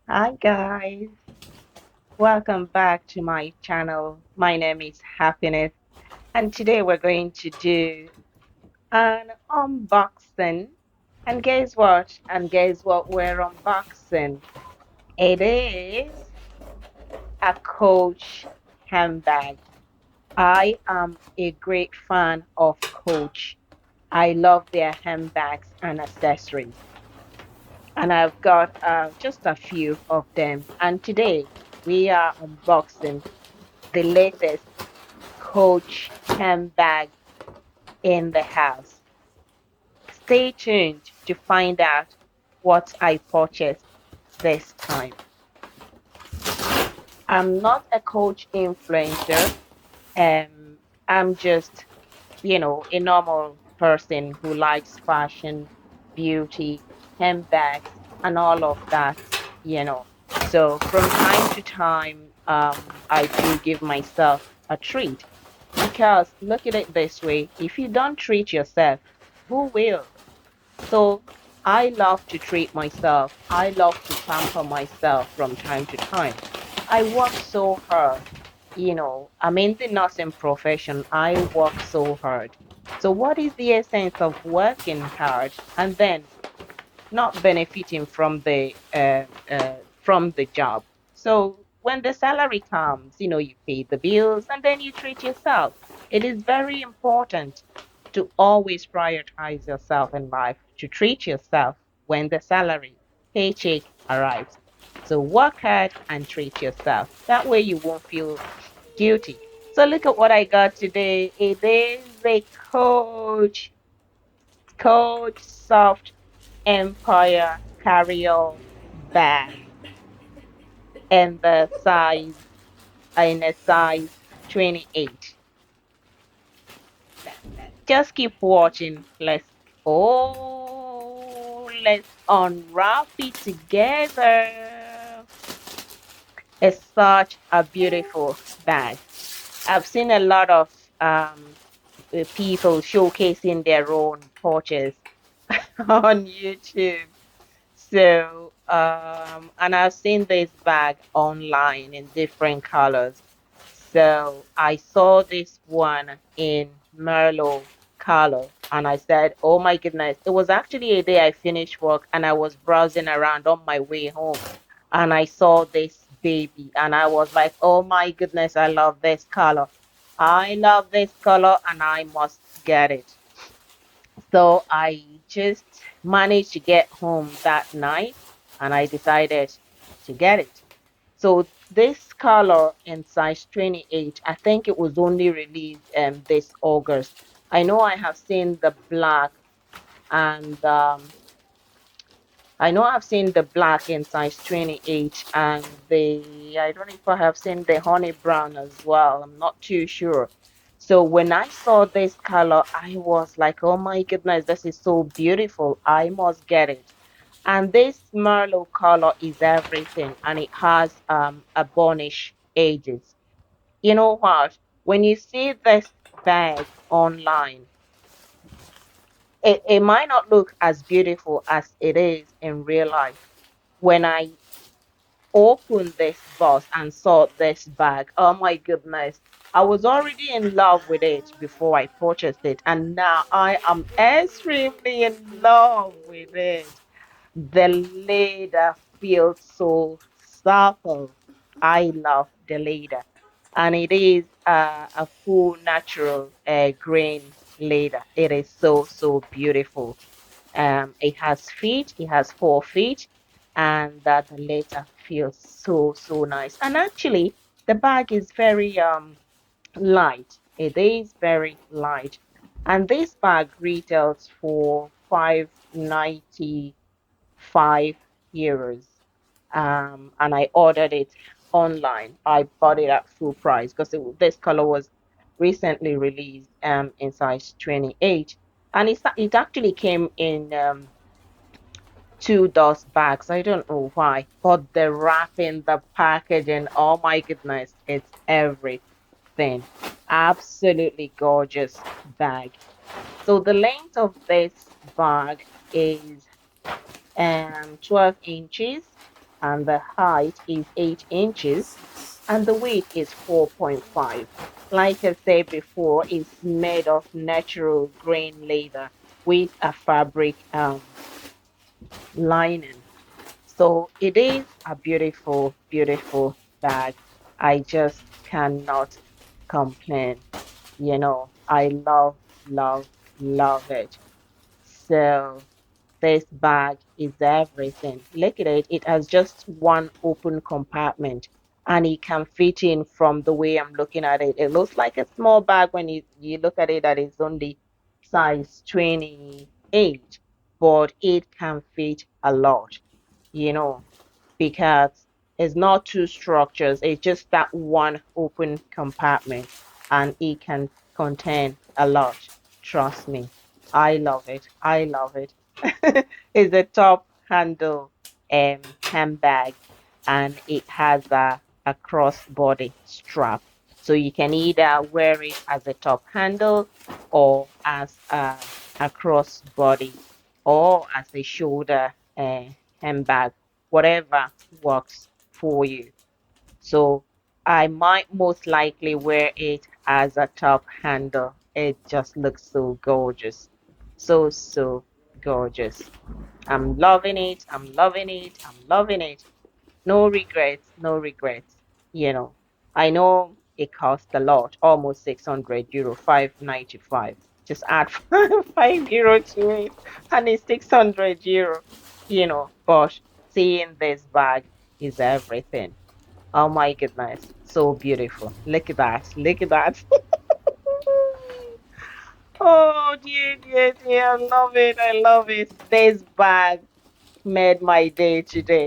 Hi guys, welcome back to my channel. My name is Happiness, and today we're going to do an unboxing. And guess what we're unboxing? It is a Coach handbag. I am a great fan of Coach. I love their handbags and accessories, and I've got just a few of them. And today we are unboxing the latest Coach handbag in the house. Stay tuned to find out what I purchased this time. I'm not a Coach influencer. I'm just, a normal person who likes fashion, beauty, handbags, and all of that. So from time to time, I do give myself a treat. Because look at it this way, if you don't treat yourself, who will? So I love to treat myself. I love to pamper myself from time to time. I work so hard. I'm in the nursing profession. I work so hard. So what is the essence of working hard and then not benefiting from the job? So when the salary comes, you pay the bills and then you treat yourself. It is very important to always prioritize yourself in life, to treat yourself when the salary paycheck arrives. So work hard and treat yourself. That way you won't feel guilty. So look at what I got today. It is a Coach Soft Empire carryall bag and the in a size 28. Just keep watching. Let's unwrap it together. It's such a beautiful bag. I've seen a lot of people showcasing their own purchase on YouTube. So, and I've seen this bag online in different colors. So I saw this one in Merlot color and I said, oh my goodness, it was actually a day I finished work and I was browsing around on my way home and I saw this baby and I was like, oh my goodness, I love this color. I love this color and I must get it. So I just managed to get home that night and I decided to get it. So this color in size 28, I think it was only released this August. I know I have seen the black and I know I've seen the black in size 28 and I don't know if I have seen the honey brown as well. I'm not too sure. So when I saw this color, I was like, oh my goodness, this is so beautiful. I must get it. And this Merlot color is everything and it has a burnish edges. You know what? When you see this bag online, it might not look as beautiful as it is in real life. When I opened this box and saw this bag, oh my goodness, I was already in love with it before I purchased it, and now I am extremely in love with it. The leather feels so supple. I love the leather, and it is a full natural grain leather. It is so beautiful. It has feet, it has 4 feet, and that the leather feels so nice. And actually, the bag is very light. It is very light, and this bag retails for 595 euros. And I ordered it online. I bought it at full price because this color was recently released in size 28, and it actually came in two dust bags. I don't know why, but the wrapping, the packaging, oh my goodness, it's everything. Absolutely gorgeous bag. So the length of this bag is 12 inches, and the height is 8 inches and the weight is 4.5. Like I said before, it's made of natural grain leather with a fabric lining. So it is a beautiful, beautiful bag. I just cannot complain. I love, love, love it. So this bag is everything. Look at it. It has just one open compartment and it can fit in from the way I'm looking at it. It looks like a small bag when you look at it that is only size 28, but it can fit a lot, you know because it's not two structures, it's just that one open compartment and it can contain a lot. Trust me. I love it. I love it. It's a top handle handbag and it has a crossbody strap. So you can either wear it as a top handle or as a crossbody or as a shoulder handbag, whatever works for you. So I might most likely wear it as a top handle. It just looks so gorgeous. So, so gorgeous. I'm loving it. I'm loving it. I'm loving it. No regrets, no regrets. You know, I know it cost a lot, almost €600, 595. Just add €5 to it, and it's €600. But seeing this bag is everything. Oh my goodness, so beautiful. Look at that. Look at that. Oh dear, dear, dear. I love it. I love it. This bag made my day today.